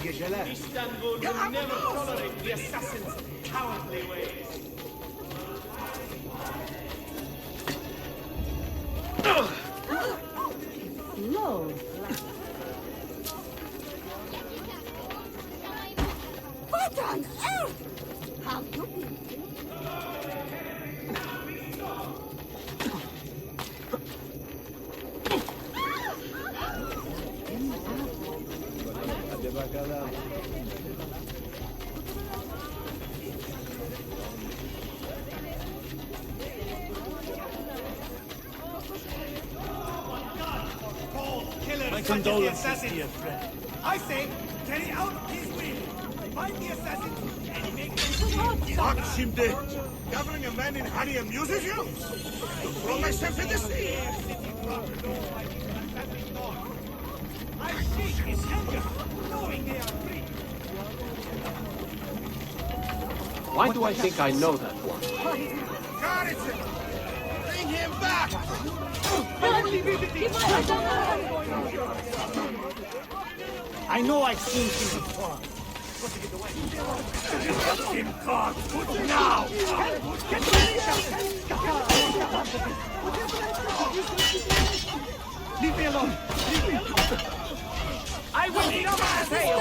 geceler. Istanbul will never tolerate the assassin's cowardly ways. No. What on earth? How do we? Hadi bakalım. My condolences to your friend. I say, carry out his will. Find the assassins and make them Bak şimdi. Gathering a man in honey amuses you? Throw myself in the sea. I shake his anger, knowing they are free. Why do I think I know that one? Garrison! Bring him back! I know I've seen him before. Him caught! Now! Leave me alone! Leave me alone! I will eat up my tail!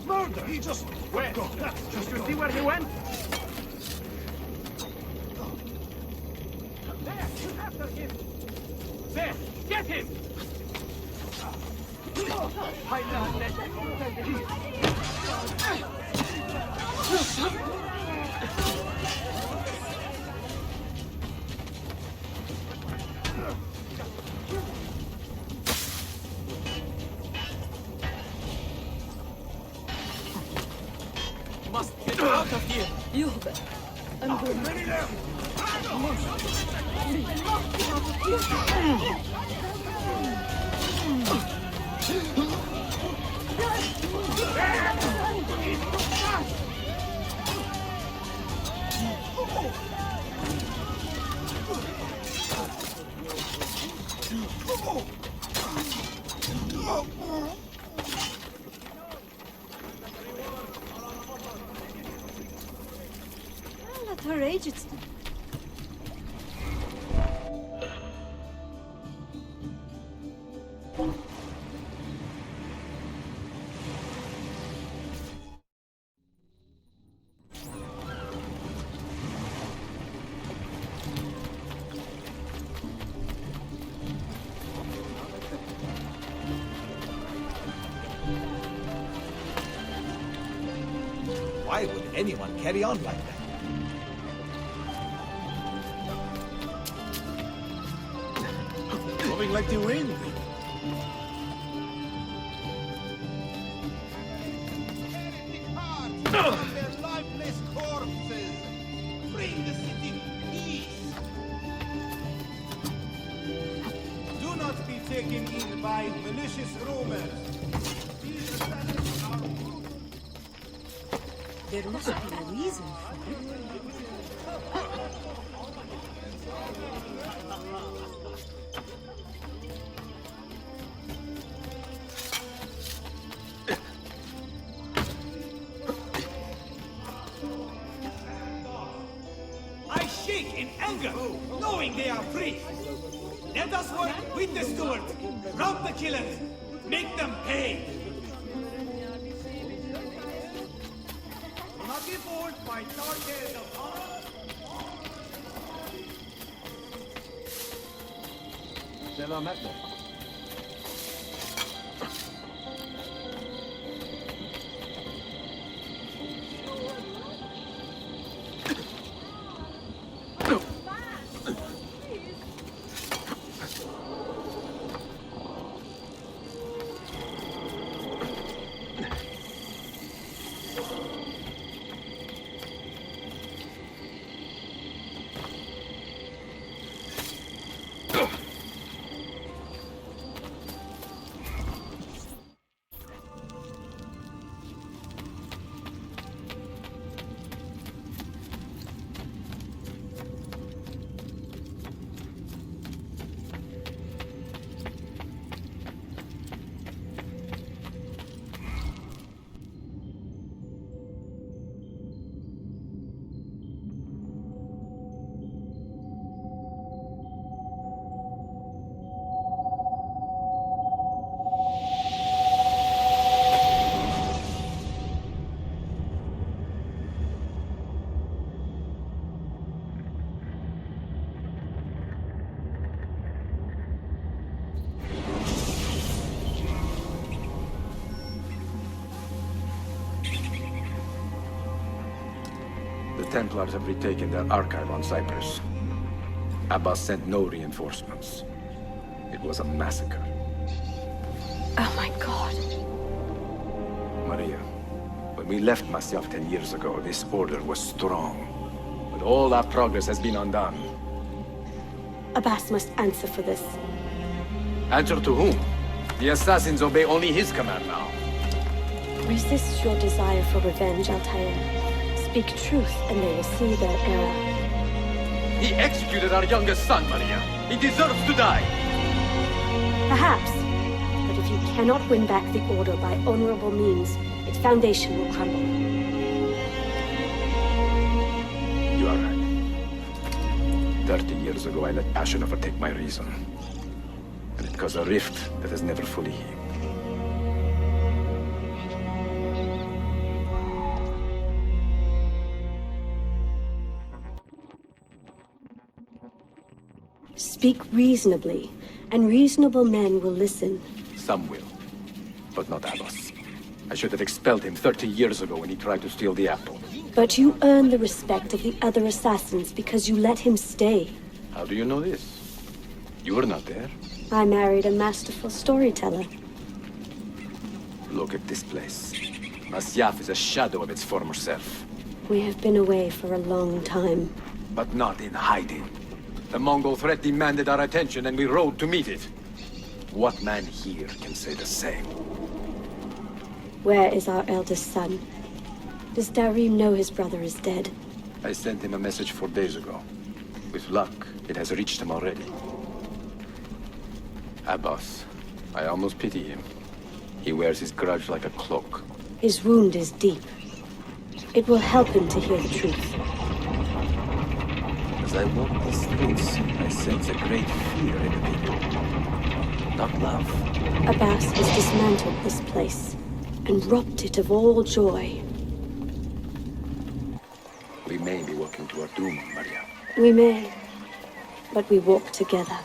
Murder! He just... Where? Just to see where he went? There! Shoot after him! There! Get him! Must get out of here! You bet. I'm going. At her age, it's... Why would anyone carry on like that? Moving like the wind. Their lifeless corpses! Bring the city peace! Do not be taken in by malicious rumors. These assassins are... There must be a reason for it. I shake in anger, knowing they are free. Let us work with the steward. Rob the killers. Make them pay. Do not be fooled by dark tales of honor. Selametle. Templars have retaken their archive on Cyprus. Abbas sent no reinforcements. It was a massacre. Oh my god. Maria, when we left Masyaf 10 years ago, this order was strong. But all our progress has been undone. Abbas must answer for this. Answer to whom? The assassins obey only his command now. Resist your desire for revenge, Altair. Speak truth, and they will see their error. He executed our youngest son, Maria. He deserves to die. Perhaps. But if you cannot win back the Order by honorable means, its foundation will crumble. You are right. 30 years ago, I let passion overtake my reason. And it caused a rift that has never fully healed. Speak reasonably, and reasonable men will listen. Some will, but not Abbas. I should have expelled him 30 years ago when he tried to steal the apple. But you earn the respect of the other assassins because you let him stay. How do you know this? You were not there. I married a masterful storyteller. Look at this place. Masyaf is a shadow of its former self. We have been away for a long time. But not in hiding. The Mongol threat demanded our attention and we rode to meet it. What man here can say the same? Where is our eldest son? Does Darim know his brother is dead? I sent him a message 4 days ago. With luck, it has reached him already. Abbas, I almost pity him. He wears his grudge like a cloak. His wound is deep. It will help him to hear the truth. As I walk these streets, I sense a great fear in the people. Not love. Abbas has dismantled this place and robbed it of all joy. We may be walking to our doom, Maria. We may, but we walk together.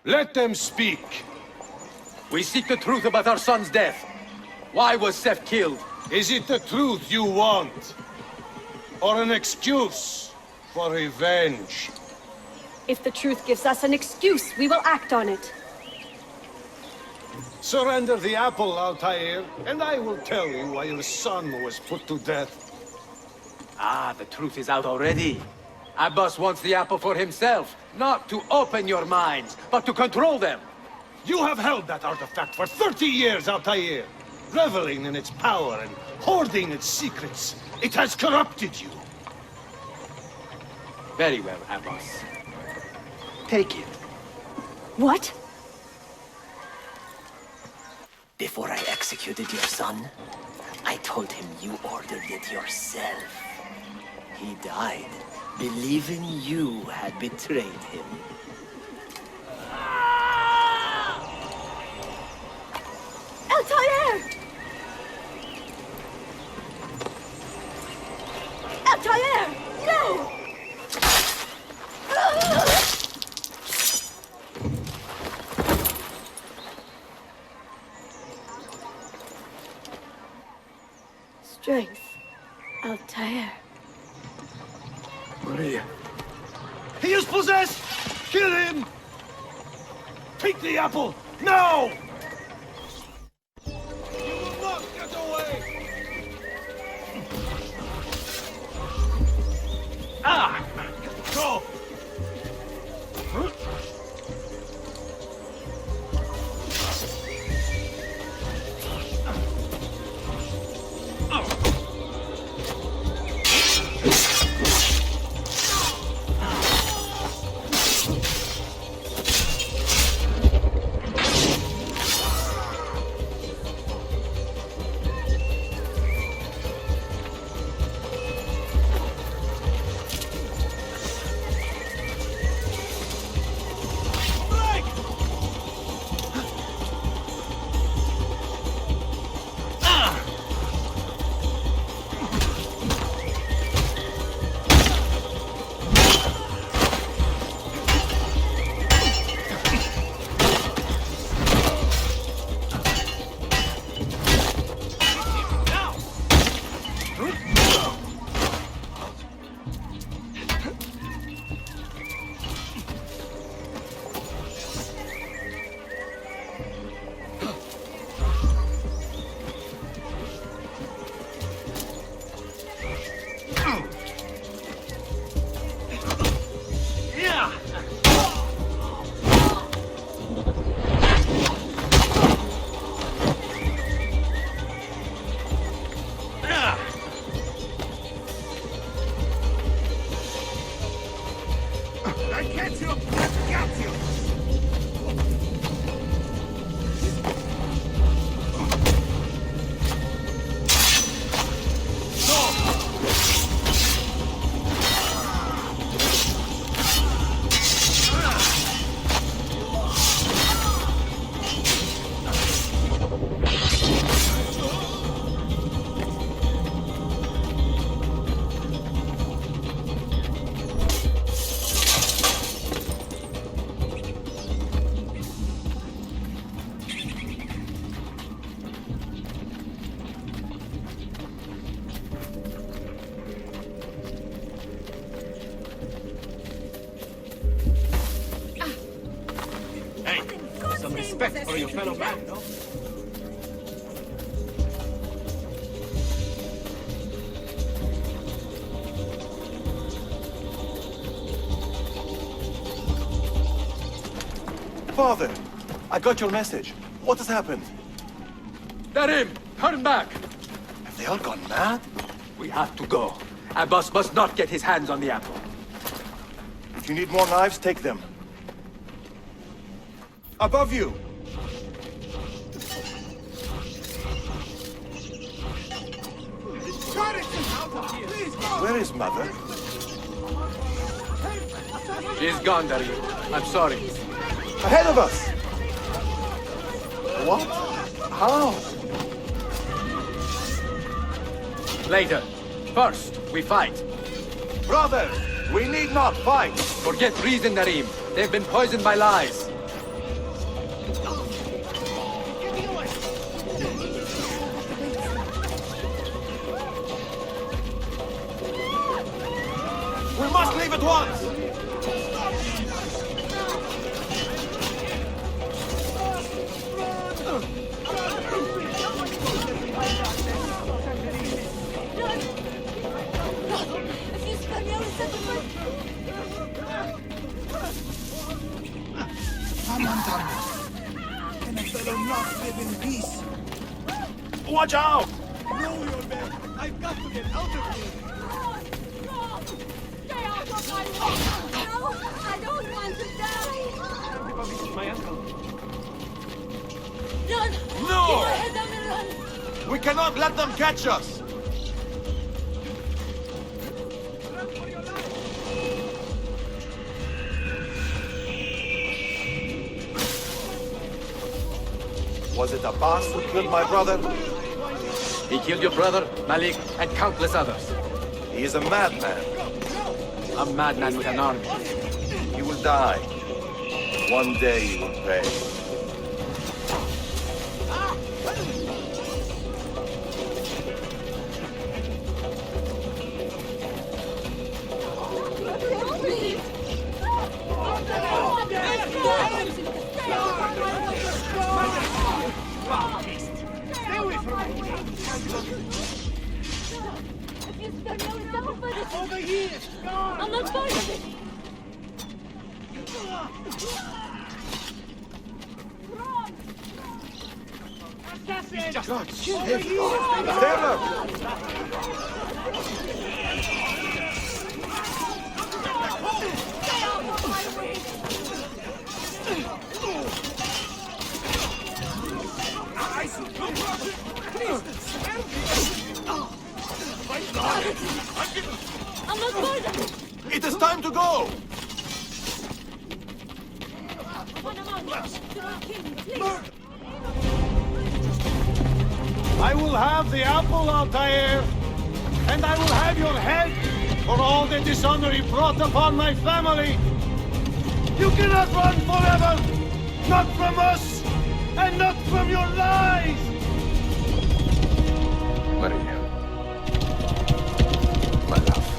Let them speak. We seek the truth about our son's death. Why was Seth killed? Is it the truth you want? Or an excuse for revenge? If the truth gives us an excuse, we will act on it. Surrender the apple, Altair, and I will tell you why your son was put to death. Ah, the truth is out already. Abbas wants the apple for himself, not to open your minds, but to control them. You have held that artifact for 30 years, Altair, reveling in its power and hoarding its secrets. It has corrupted you. Very well, Abbas. Take it. What? Before I executed your son, I told him you ordered it yourself. He died, believing you had betrayed him. Altair! Altair! No! Strength. Altair. Maria. He is possessed! Kill him! Take the apple, now! You will not get away! Ah! Go! fellow man, no? Father, I got your message. What has happened? Narim, turn back! Have they all gone mad? We have to go. Our boss must not get his hands on the apple. If you need more knives, take them. Above you! Where is Mother? She's gone, Darim. I'm sorry. Ahead of us! What? How? Later. First, we fight. Brothers, we need not fight! Forget reason, Narim. They've been poisoned by lies. We must leave at once! Can a fellow not live in peace? Watch out! No, you're there. I've got to get out of here. Stay out of my way! No, I don't want to die! My uncle. Run! No! Keep your head down and run! We cannot let them catch us! Was it Abbas who killed my brother? He killed your brother, Malik, and countless others. He is a madman. A madman with an army. He will die. One day he will pay. Over here! I'm not part of it! God, stand up! Stay out of my way! I'm not part of it! It is time to go! I will have the apple, Altair, and I will have your head for all the dishonor you brought upon my family. You cannot run forever! Not from us, and not from your lies! Maria. My love.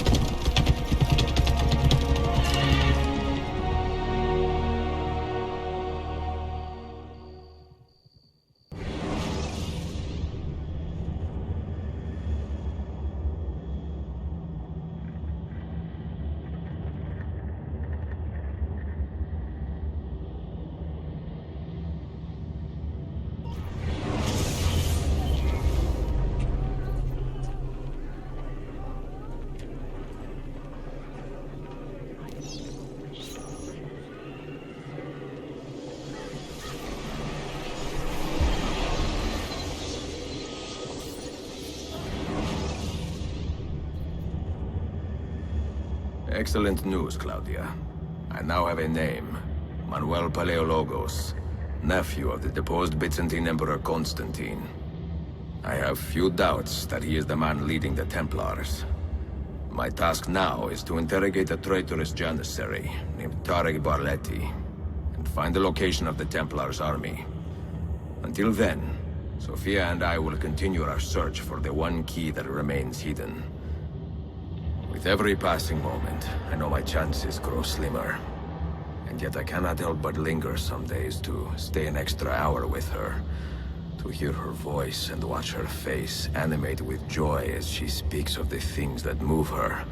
Excellent news, Claudia. I now have a name. Manuel Paleologos, nephew of the deposed Byzantine Emperor Constantine. I have few doubts that he is the man leading the Templars. My task now is to interrogate a traitorous janissary named Tarek Barletti, and find the location of the Templars' army. Until then, Sophia and I will continue our search for the one key that remains hidden. With every passing moment, I know my chances grow slimmer. And yet I cannot help but linger some days to stay an extra hour with her. To hear her voice and watch her face animate with joy as she speaks of the things that move her.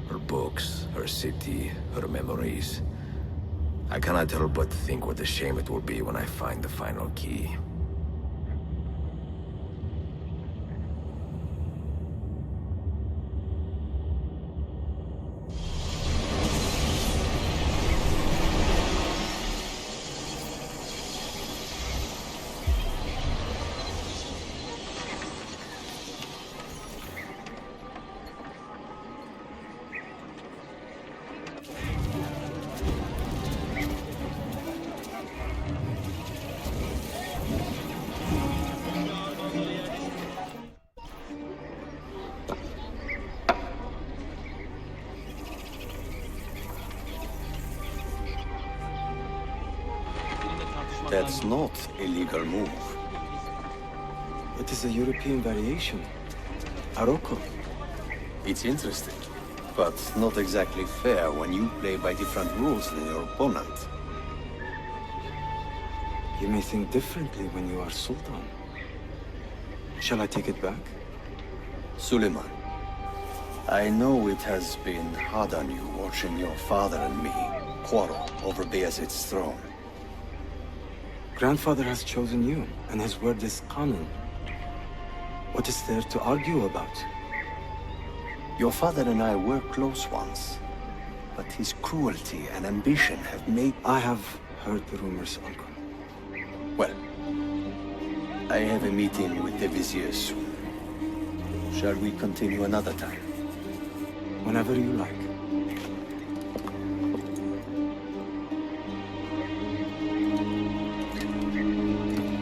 Her books, her city, her memories. I cannot help but think what a shame it will be when I find the final key. That's not a legal move. It is a European variation. Aroko. It's interesting, but not exactly fair when you play by different rules than your opponent. You may think differently when you are Sultan. Shall I take it back? Suleiman, I know it has been hard on you watching your father and me quarrel over Bayezid's throne. Grandfather has chosen you, and his word is canon. What is there to argue about? Your father and I were close once, but his cruelty and ambition have made... I have heard the rumors, Uncle. Well, I have a meeting with the Vizier soon. Shall we continue another time? Whenever you like.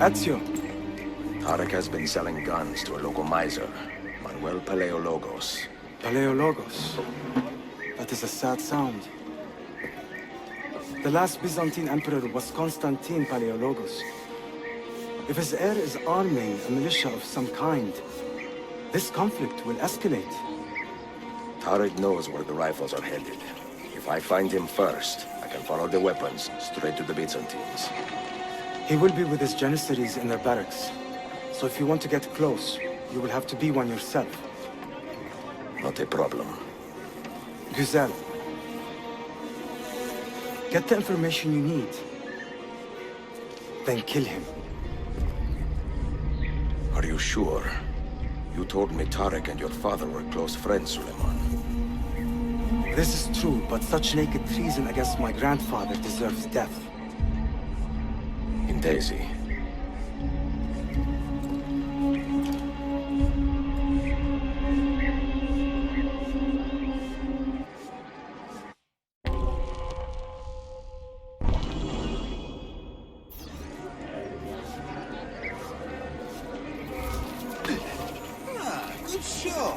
Ezio. Tarek has been selling guns to a local miser, Manuel Paleologos. Paleologos. That is a sad sound. The last Byzantine emperor was Constantine Paleologos. If his heir is arming a militia of some kind, this conflict will escalate. Tarek knows where the rifles are headed. If I find him first, I can follow the weapons straight to the Byzantines. He will be with his Janissaries in their barracks. So if you want to get close, you will have to be one yourself. Not a problem. Güzel. Get the information you need. Then kill him. Are you sure? You told me Tarek and your father were close friends, Suleiman. This is true, but such naked treason against my grandfather deserves death. In Daisy. Good show.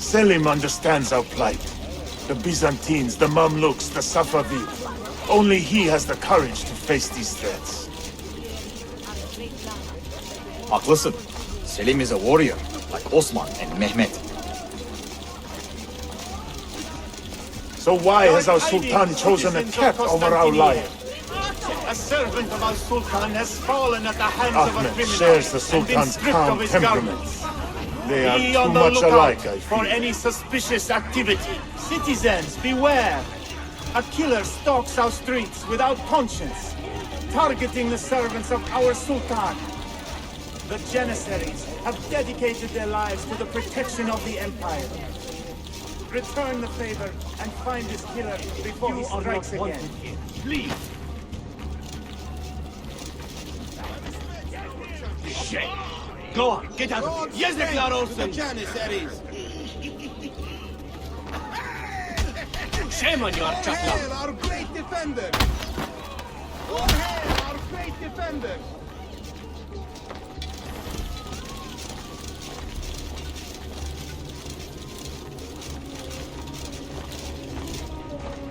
Selim understands our plight. The Byzantines, the Mamluks, the Safavid. Only he has the courage to face these threats. Haklısın. Selim is a warrior, like Osman and Mehmet. So why has our Sultan chosen a cat over our lion? A servant of our Sultan has fallen at the hands of a Ahmed criminal shares the and been Sultan's stripped calm of his temperament. garments. They are Be too on the much lookout alike, I for fear. any suspicious activity. Citizens, beware! A killer stalks our streets without conscience, targeting the servants of our Sultan. The Janissaries have dedicated their lives to the protection of the Empire. Return the favor and find this killer before he strikes again. Leave. Shame. Go on, get out of here. Yazıklar olsun. Shame on your chapter. Our great defender! All hail our great defender!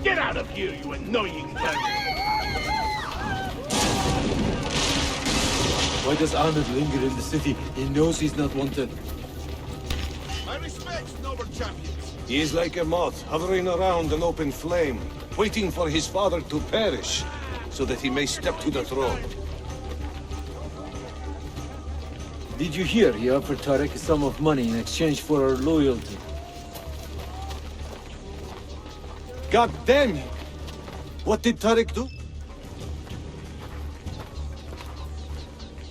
Get out of here, you annoying devil. Why does Ahmed linger in the city? He knows he's not wanted. My respects, noble champions. He is like a moth, hovering around an open flame, waiting for his father to perish, so that he may step to the throne. Did you hear he offered Tarek a sum of money in exchange for our loyalty? God damn it! What did Tarek do?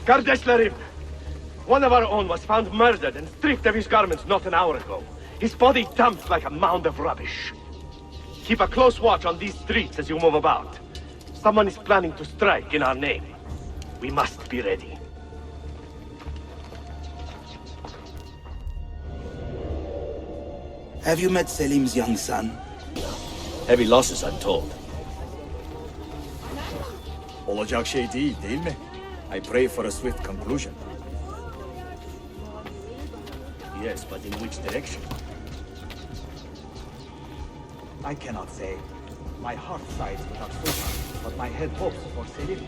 Kardeşlerim! One of our own was found murdered and stripped of his garments not an hour ago. His body dumped like a mound of rubbish. Keep a close watch on these streets as you move about. Someone is planning to strike in our name. We must be ready. Have you met Selim's young son? Heavy losses, I'm told. Olacak şey değil mi? I pray for a swift conclusion. Yes, but in which direction? I cannot say. My heart sides with our Sultan, but my head hopes for Selim.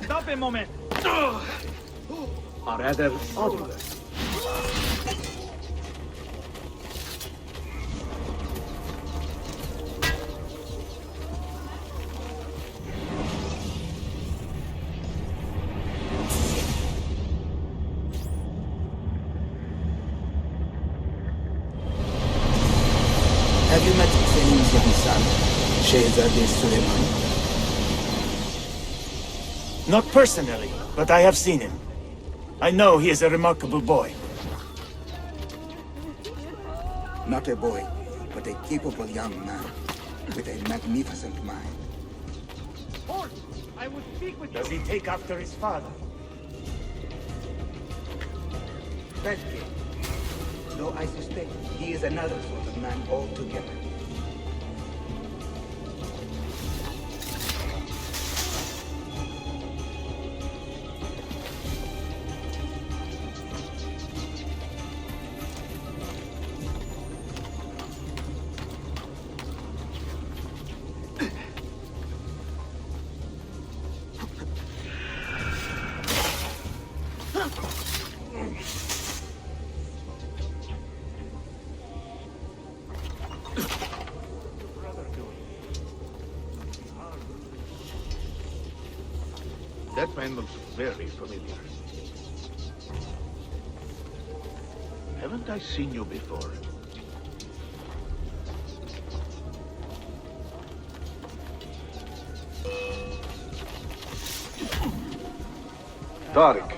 Stop a moment. Or rather, other. Have you met Selim's young son, Shehzade Suleiman? Not personally, but I have seen him. I know he is a remarkable boy. Not a boy, but a capable young man with a magnificent mind. I will speak with Does he take after his father? That kid, though I suspect he is another sort of man altogether. That man looks very familiar. Haven't I seen you before? Tariq,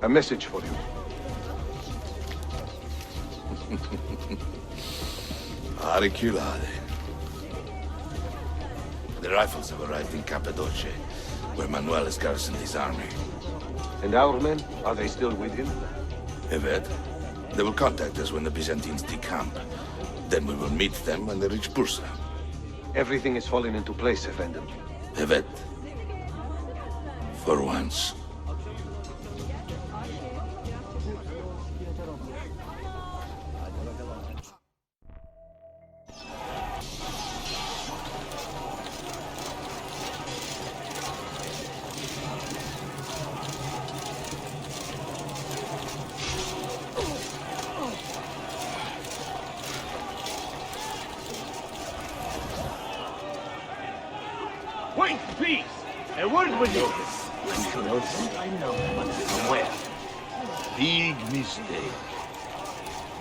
a message for you. Auriculade. The rifles have arrived in Cappadocia, where Manuel has garrisoned his army. And our men, are they still with him? Avert. They will contact us when the Byzantines decamp. Then we will meet them when they reach Bursa. Everything is falling into place, Effendim. Avert. For once. Wait, please! A word with you! I know, but somewhere. Big mistake.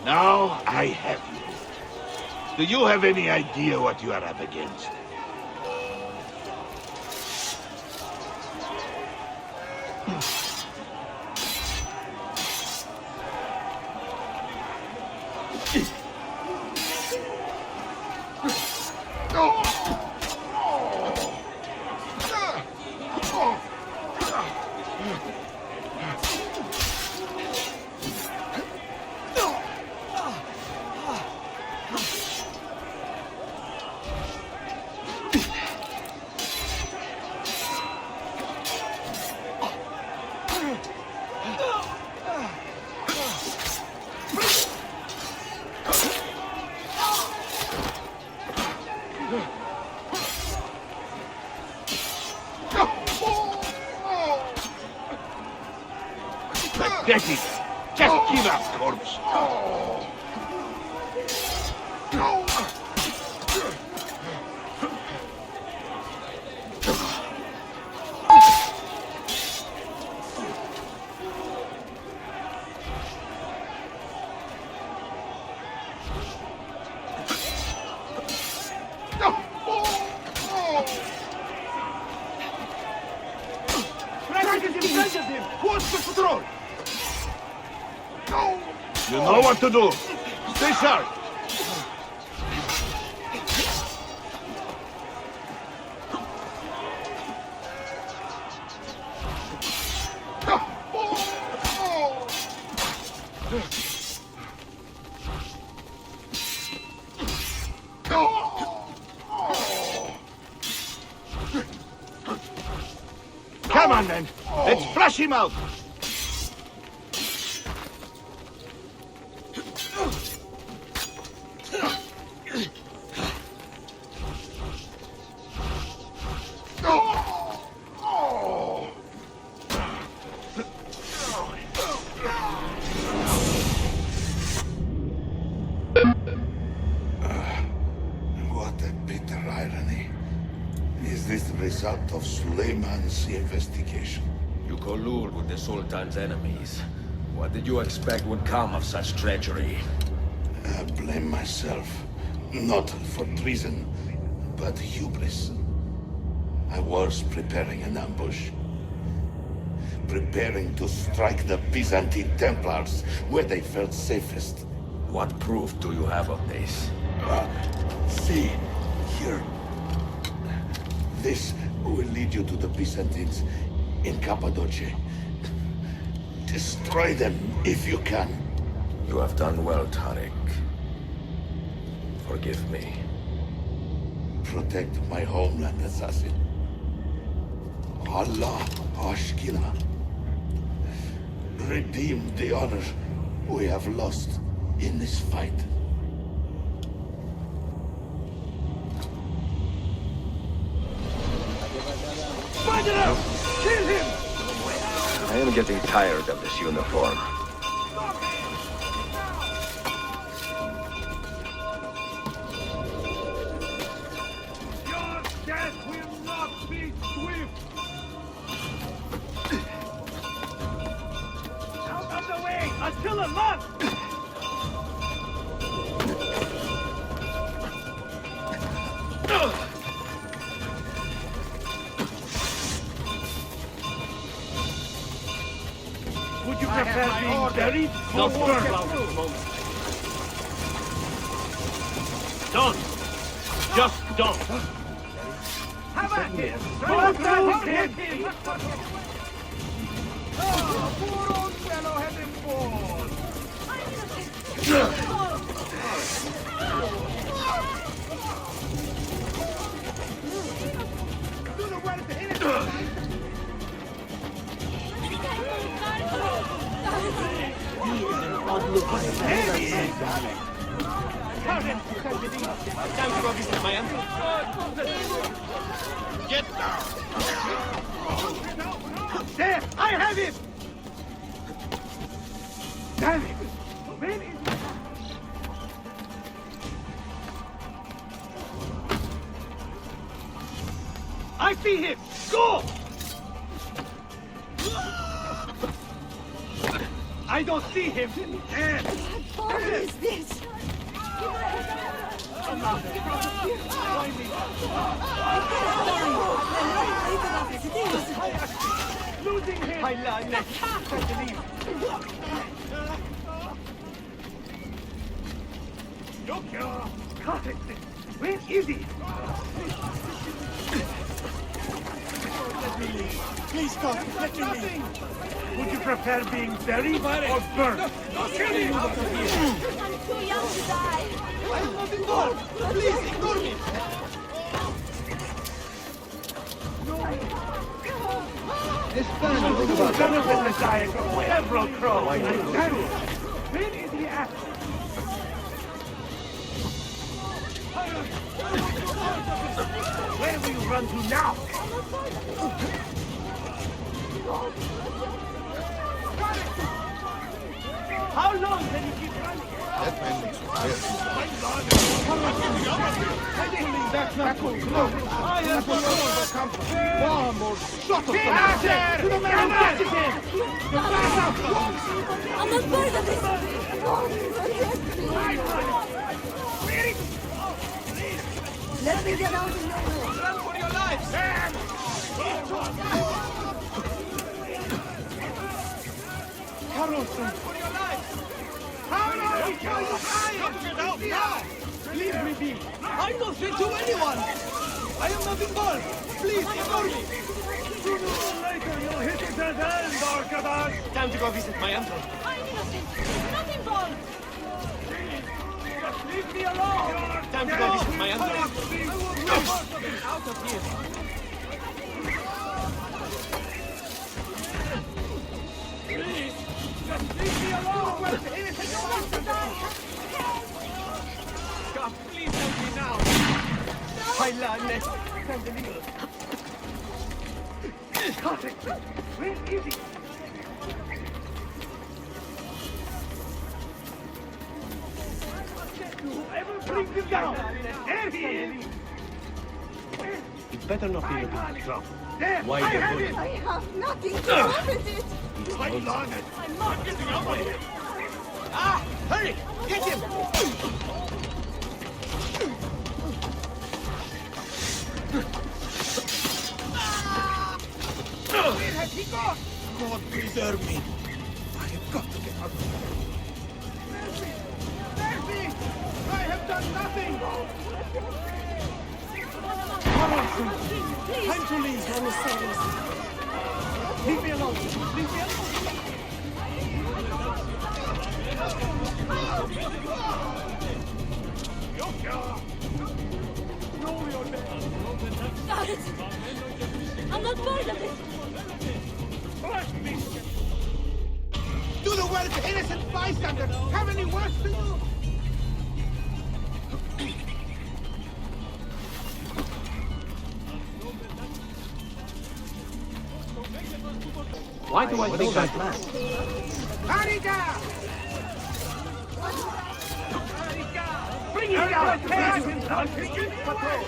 Now I have you. Do you have any idea what you are up against? Pathetic! Just give up, corpse! What's the patrol? You know what to do. Stay sharp. Come on, then. Let's flush him out. What a bitter irony. Is this the result of Suleiman's investigation? You collude with the Sultan's enemies. What did you expect would come of such treachery? I blame myself. Not for treason, but hubris. I was preparing an ambush. Preparing to strike the Byzantine Templars where they felt safest. What proof do you have of this? See, here. This will lead you to the Byzantines in Cappadocia. Destroy them if you can. You have done well, Tariq. Forgive me. Protect my homeland, assassin. Allah Ashkila. Redeem the honor we have lost in this fight. Find it out! Kill him! I am getting tired of this uniform. Your death will not be swift! Out of the way! Attila, must! prefer being buried or burned? Don't. Just don't. Have at him! Don't him! Poor old fellow had him bored. Do the work to innocent. Get down! There! I have him! Damn it! Where is he? I see him! Go! I don't see him! What is this? Losing him! I can't believe. Got it! Where is he? Let me leave. Please, God, let me leave. Would you prefer being buried or burned? Don't kill me! I'm too young to die. I'm not involved! Please, ignore me! This family is gonna win the diagram. Several crows. Where is he at? Where will you run to now? How long can you keep running? That man looks weird. That's not cool. Look, I have one more comfort. One more shot of them. To the man who catches him! I'm not part of this. Let me get out of here. Run for your lives! Carlson! For your lives! How long are you trying? Get out now! Leave me be. I don't fit to anyone! I am not involved! Please, ignore me! Sooner or later you'll hit it at end, Arkadas! Time to go visit my uncle. I'm innocent. Not involved. Just leave me alone! Time to go visit my uncle. Out of here! Please! Just leave me alone! God, please help me now! Got it! Where is he? Whoever brings him down! There he is! It better not be looking for trouble. There! Why I the have bullet? it! I have nothing to do with it. Hold on it! I'm not Getting over here! Ah! Hurry! Get him! Where has he gone? God preserve me. I have got to get out of here. Mercy! I have done nothing! Please. Time to leave! Emissaries. Leave me alone! Leave me alone! Got it. I'm not part of it. Do the work, innocent bystanders! Have any words to do? Why do I think I plan? Harika! Bring him down! Take him down! Patrol!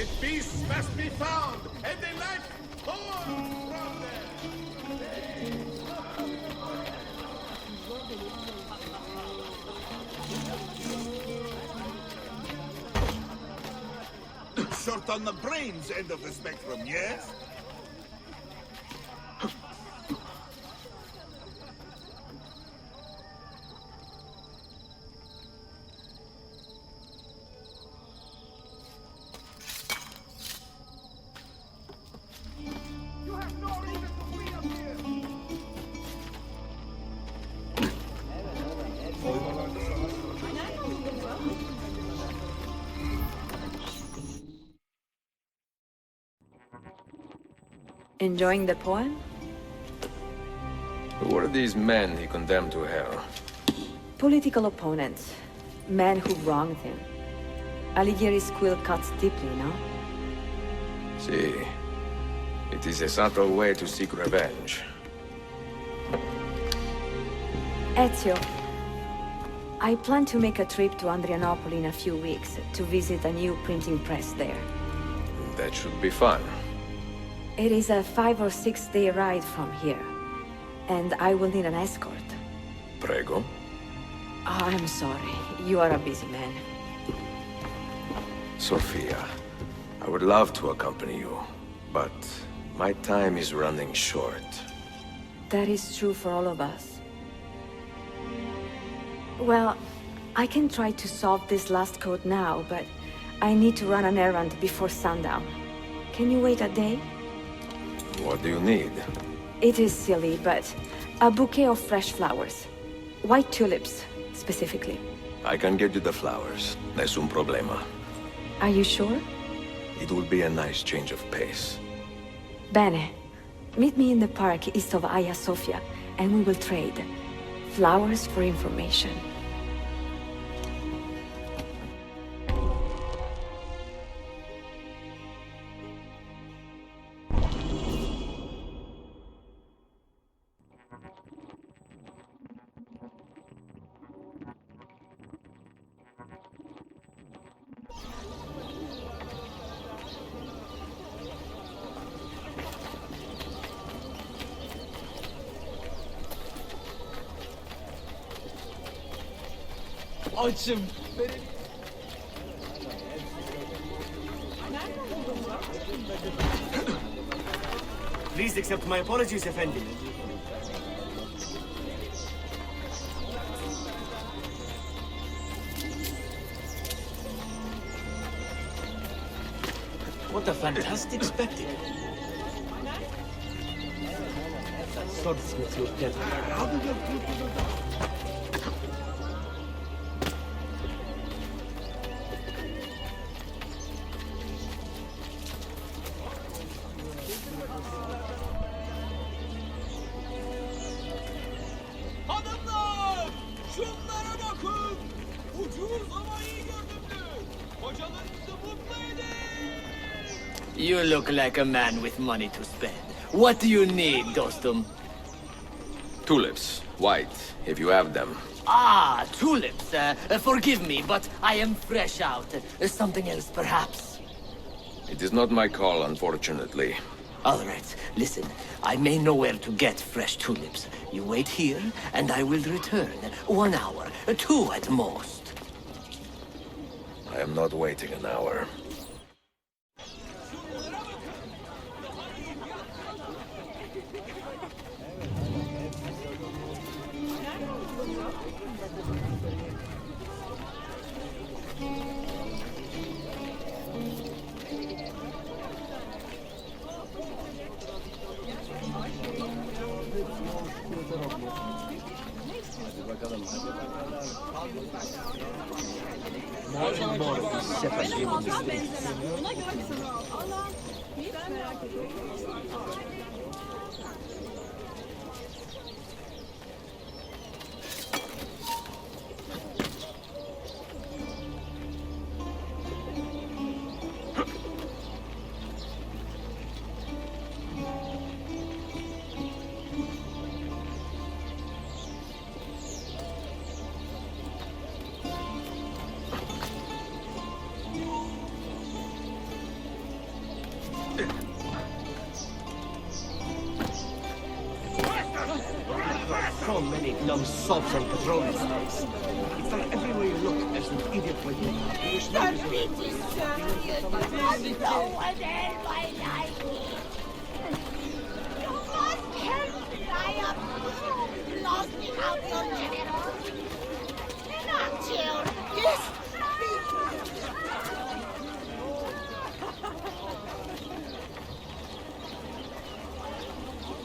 Its beasts must be found, and the life torn from them. Short on the brains end of the spectrum, yes? Enjoying the poem? Who were these men he condemned to hell? Political opponents. Men who wronged him. Alighieri's quill cuts deeply, no? See, it is a subtle way to seek revenge. Ezio, I plan to make a trip to Andrianople in a few weeks to visit a new printing press there. That should be fun. It is a 5 or 6 day ride from here, and I will need an escort. Prego. Oh, I'm sorry. You are a busy man. Sophia, I would love to accompany you, but my time is running short. That is true for all of us. Well, I can try to solve this last code now, but I need to run an errand before sundown. Can you wait a day? What do you need? It is silly, but a bouquet of fresh flowers. White tulips, specifically. I can get you the flowers. Nessun problema. Are you sure? It will be a nice change of pace. Bene. Meet me in the park east of Hagia Sophia, and we will trade. Flowers for information. Açım. Please accept my apologies, Effendi. What a fantastic spectacle. Swordsmith look dead. Hanımlar! Şunlara bakın! Ucuz ama iyi görünümlü! Kocalarınızı mutlu edin! You look like a man with money to spend. What do you need, dostum? Tulips. White, if you have them. Ah, tulips. Forgive me, but I am fresh out. Something else, perhaps? It is not my call, unfortunately. All right, listen. I may know where to get fresh tulips. You wait here, and I will return. 1 hour, 2 at most. I am not waiting an hour. sops on petroleum stocks. It's like everywhere you look, there's an idiot waiting. The pity, sir. You no one else my life. You must help me. I am lost without your generosity. Not you. Yes.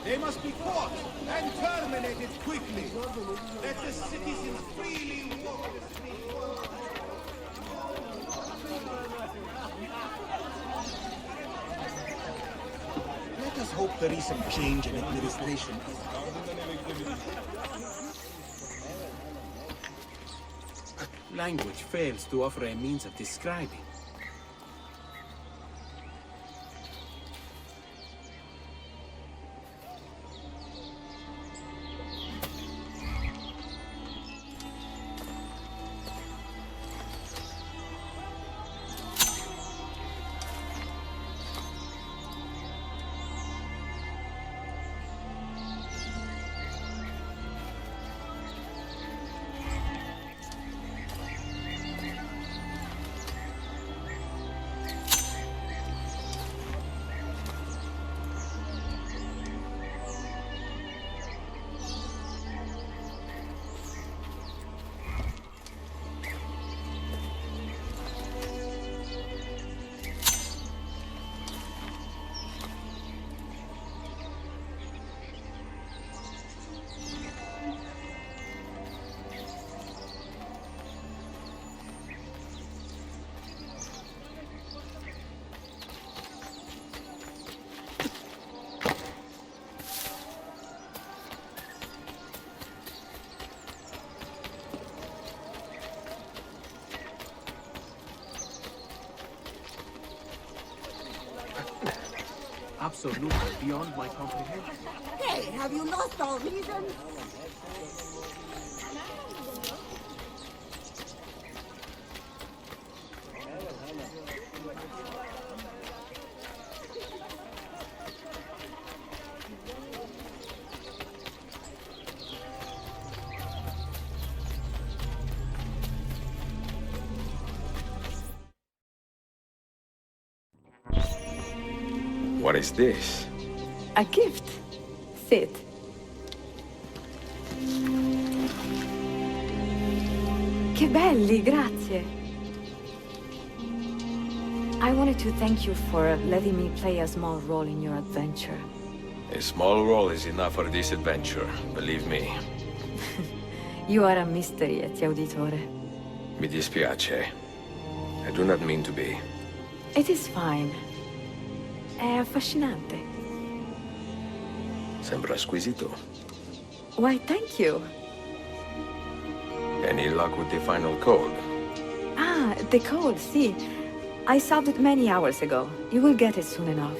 They must be caught and terminated quickly. Let the citizens freely walk the streets. Let us hope the recent change in administration is... Language fails to offer a means of describing. Absolutely beyond my comprehension. Hey, have you lost all reason? What is this? A gift. Sit. Che belli, grazie. I wanted to thank you for letting me play a small role in your adventure. A small role is enough for this adventure, believe me. You are a mystery, auditore. Mi dispiace. I do not mean to be. It is fine. È affascinante. Sembra squisito. Why, thank you. Any luck with the final code? Ah, the code, see. I solved it many hours ago. You will get it soon enough.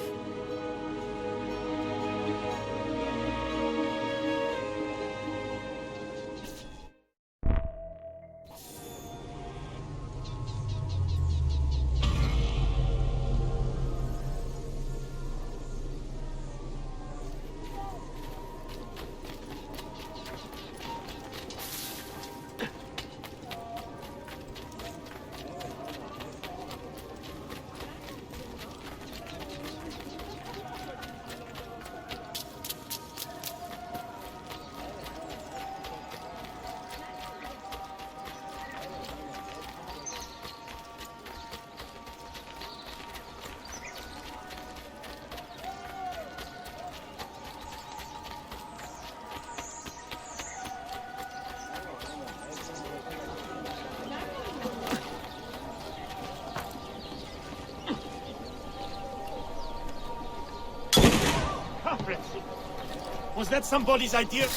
Was that somebody's idea?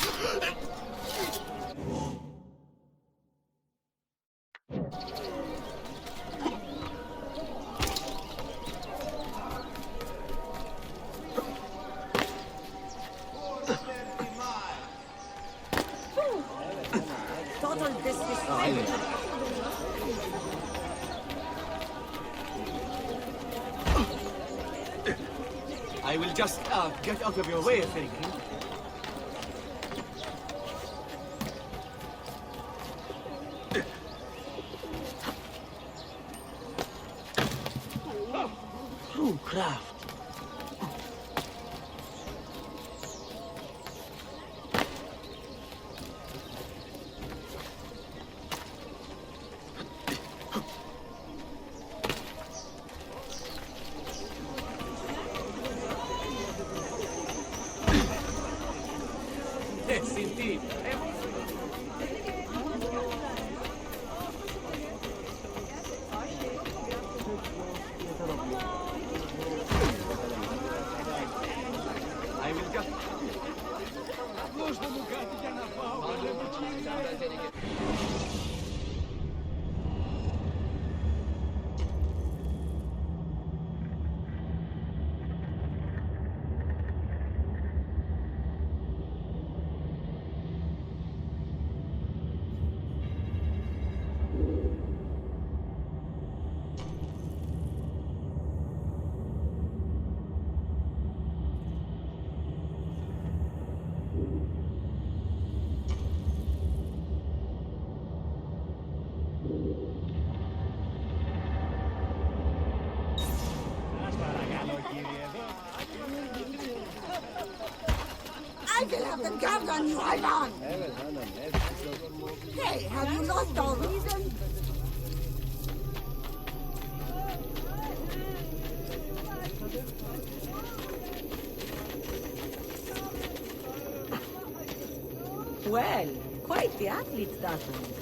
Total disrespect. I will just get out of your way, thank you. craft. Yes, indeed. I will just... Απλώς δεν μου κάτι για να πάω. I will have them guard on you, Ivan! Hey, have you lost all reason? Well, quite the athlete, that one.